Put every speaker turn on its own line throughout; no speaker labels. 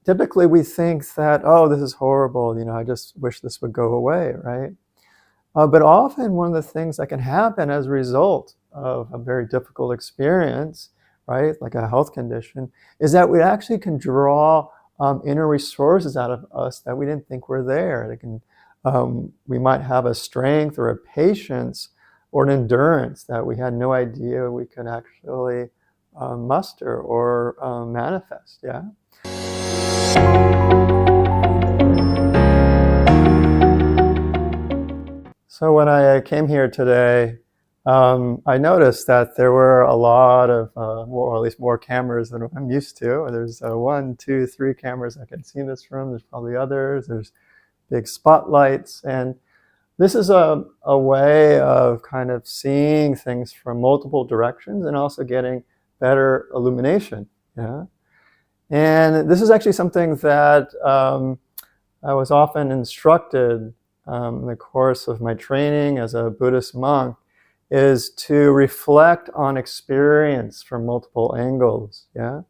Typically we think that, oh, this is horrible, I just wish this would go away, right? But often one of the things that can happen as a result of a very difficult experience, right, like a health condition, is that we actually can draw inner resources out of us that we didn't think were there. We might have a strength or a patience or an endurance that we had no idea we could actually muster or manifest, yeah? So when I came here today, I noticed that there were a lot of, or at least more cameras than I'm used to. There's 1, 2, 3 cameras I can see in this room. There's probably others. There's big spotlights. And this is a way of kind of seeing things from multiple directions and also getting better illumination. Yeah. And this is actually something that I was often instructed in the course of my training as a Buddhist monk, is to reflect on experience from multiple angles. Yeah.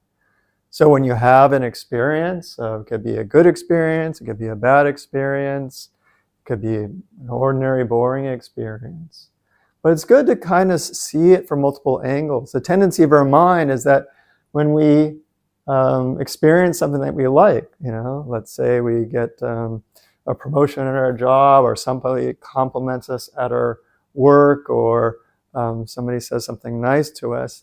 So when you have an experience, it could be a good experience, it could be a bad experience, it could be an ordinary, boring experience. But it's good to kind of see it from multiple angles. The tendency of our mind is that when we experience something that we like, let's say we get a promotion in our job, or somebody compliments us at our work, or somebody says something nice to us,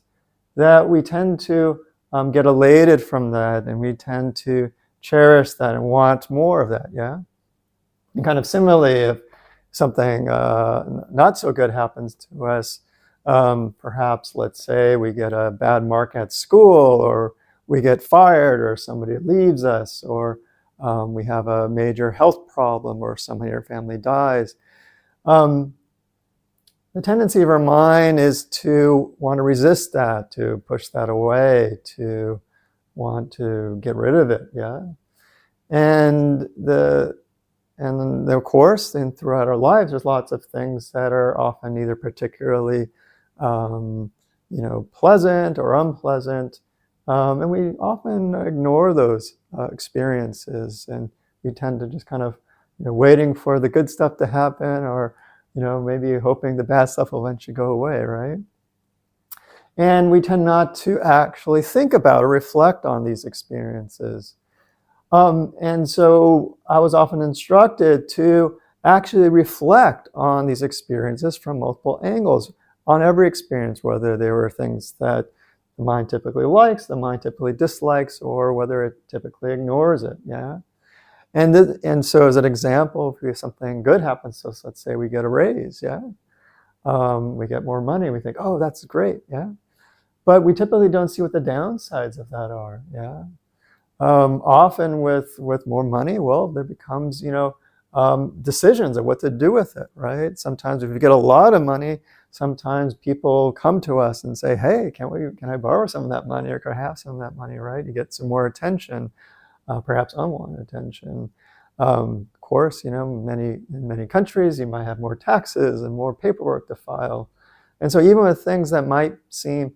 that we tend to get elated from that, and we tend to cherish that and want more of that, yeah? And kind of similarly, if something not so good happens to us, perhaps, let's say, we get a bad mark at school, or we get fired, or somebody leaves us, or we have a major health problem, or somebody in our family dies. The tendency of our mind is to want to resist that, to push that away, to want to get rid of it, yeah? And then of course, and throughout our lives, there's lots of things that are often either particularly, pleasant or unpleasant. And we often ignore those experiences, and we tend to just kind of, waiting for the good stuff to happen, or, maybe hoping the bad stuff will eventually go away, right? And we tend not to actually think about or reflect on these experiences. And so I was often instructed to actually reflect on these experiences from multiple angles, on every experience, whether they were things that the mind typically likes, the mind typically dislikes, or whether it typically ignores it, yeah? And so as an example, if something good happens to us, let's say we get a raise, yeah? We get more money, we think, oh, that's great, yeah? But we typically don't see what the downsides of that are, yeah? Often with more money, well, there becomes, decisions of what to do with it, right? Sometimes if you get a lot of money, sometimes people come to us and say, hey, can I borrow some of that money, or can I have some of that money, right? You get some more attention, perhaps unwanted attention. Of course, in many countries, you might have more taxes and more paperwork to file. And so even with things that might seem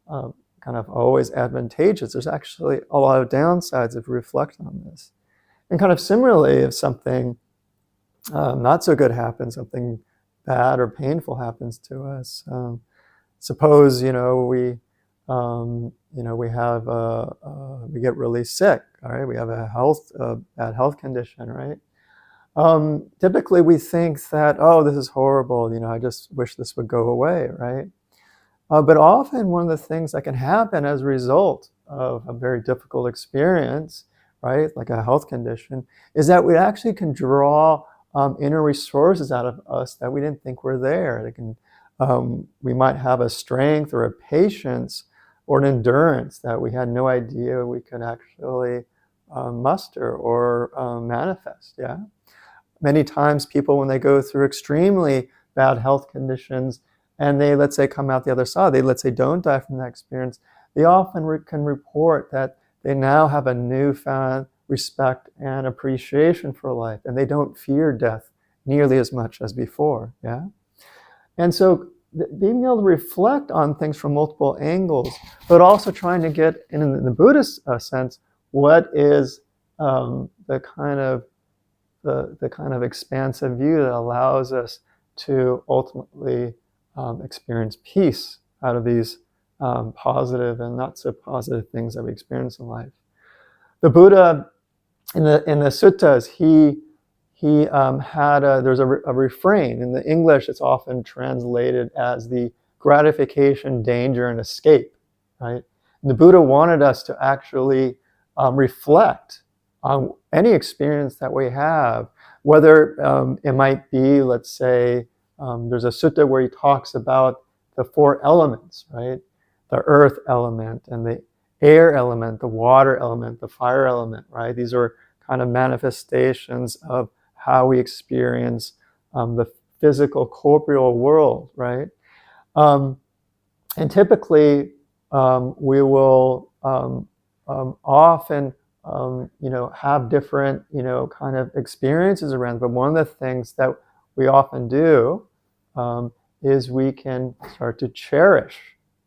kind of always advantageous, there's actually a lot of downsides if you reflect on this. And kind of similarly, if something not so good happens, something bad or painful happens to us, suppose we get really sick, all right? We have a bad health condition, right? Typically we think that, oh, this is horrible, I just wish this would go away, right? But often one of the things that can happen as a result of a very difficult experience, right, like a health condition, is that we actually can draw inner resources out of us that we didn't think were there. We might have a strength or a patience or an endurance that we had no idea we could actually muster or manifest, yeah? Many times people, when they go through extremely bad health conditions, and they, let's say, come out the other side, they, let's say, don't die from that experience, they often can report that they now have a newfound respect and appreciation for life, and they don't fear death nearly as much as before, yeah? And so being able to reflect on things from multiple angles, but also trying to get, in the Buddhist sense, what is the kind of expansive view that allows us to ultimately experience peace out of these positive and not so positive things that we experience in life. The Buddha, in the suttas, he had there's a refrain in the English. It's often translated as the gratification, danger, and escape. Right? And the Buddha wanted us to actually reflect on any experience that we have, whether it might be, let's say, there's a sutta where he talks about the four elements, right? The earth element and the air element, the water element, the fire element, right? These are kind of manifestations of how we experience the physical corporeal world, right? And typically, we will often, have different, kind of experiences around. But one of the things that we often do is we can start to cherish.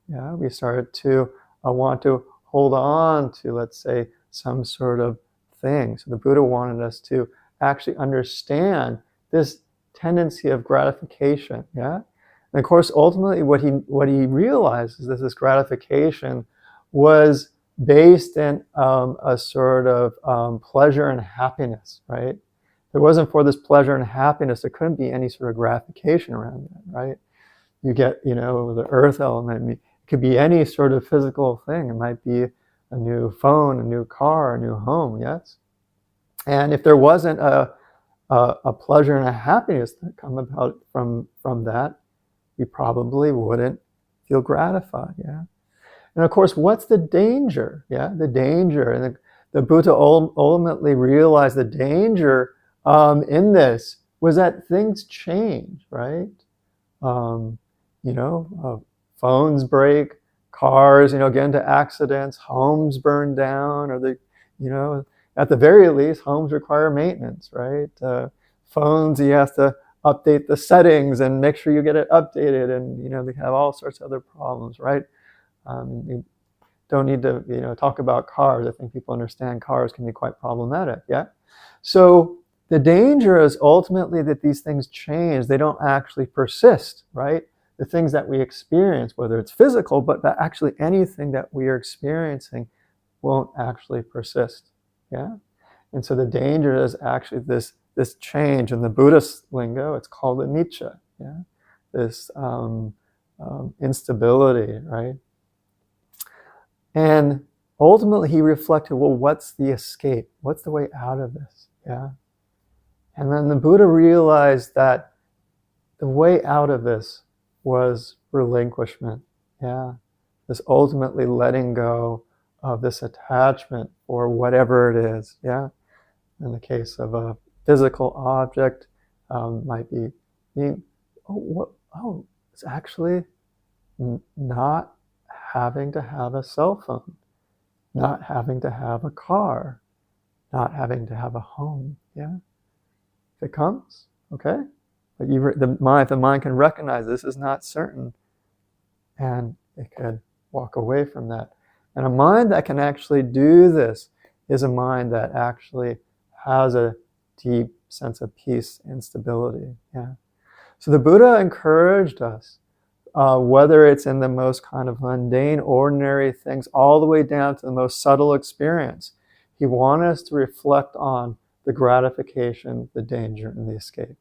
Yeah, we start to want to hold on to, let's say, some sort of thing. So the Buddha wanted us to actually understand this tendency of gratification. Yeah, and of course, ultimately, what he realized is that this gratification was based in a sort of pleasure and happiness. Right? If it wasn't for this pleasure and happiness, there couldn't be any sort of gratification around that. Right? You get, the earth element. It could be any sort of physical thing. It might be a new phone, a new car, a new home. Yes. And if there wasn't a pleasure and a happiness that come about from that, we probably wouldn't feel gratified. Yeah. And of course, what's the danger? Yeah, the danger. And the Buddha ultimately realized the danger in this was that things change, right? Phones break, cars, get into accidents, homes burn down, or at the very least, homes require maintenance, right? Phones, you have to update the settings and make sure you get it updated, and they have all sorts of other problems, right? You don't need to talk about cars. I think people understand cars can be quite problematic. Yeah. So the danger is ultimately that these things change. They don't actually persist, right? The things that we experience, whether it's physical, but that actually anything that we are experiencing won't actually persist. Yeah. And so the danger is actually this change. In the Buddhist lingo, it's called anicca. Yeah. This instability, right? And ultimately, he reflected, well, what's the escape? What's the way out of this? Yeah. And then the Buddha realized that the way out of this was relinquishment. Yeah. This ultimately letting go of this attachment for whatever it is. Yeah. In the case of a physical object, might be being, it's actually not having to have a cell phone, not having to have a car, not having to have a home. Yeah. If it comes, okay. But the mind can recognize this is not certain, and it could walk away from that. And a mind that can actually do this is a mind that actually has a deep sense of peace and stability. Yeah. So the Buddha encouraged us, whether it's in the most kind of mundane, ordinary things, all the way down to the most subtle experience. He wanted us to reflect on the gratification, the danger, and the escape.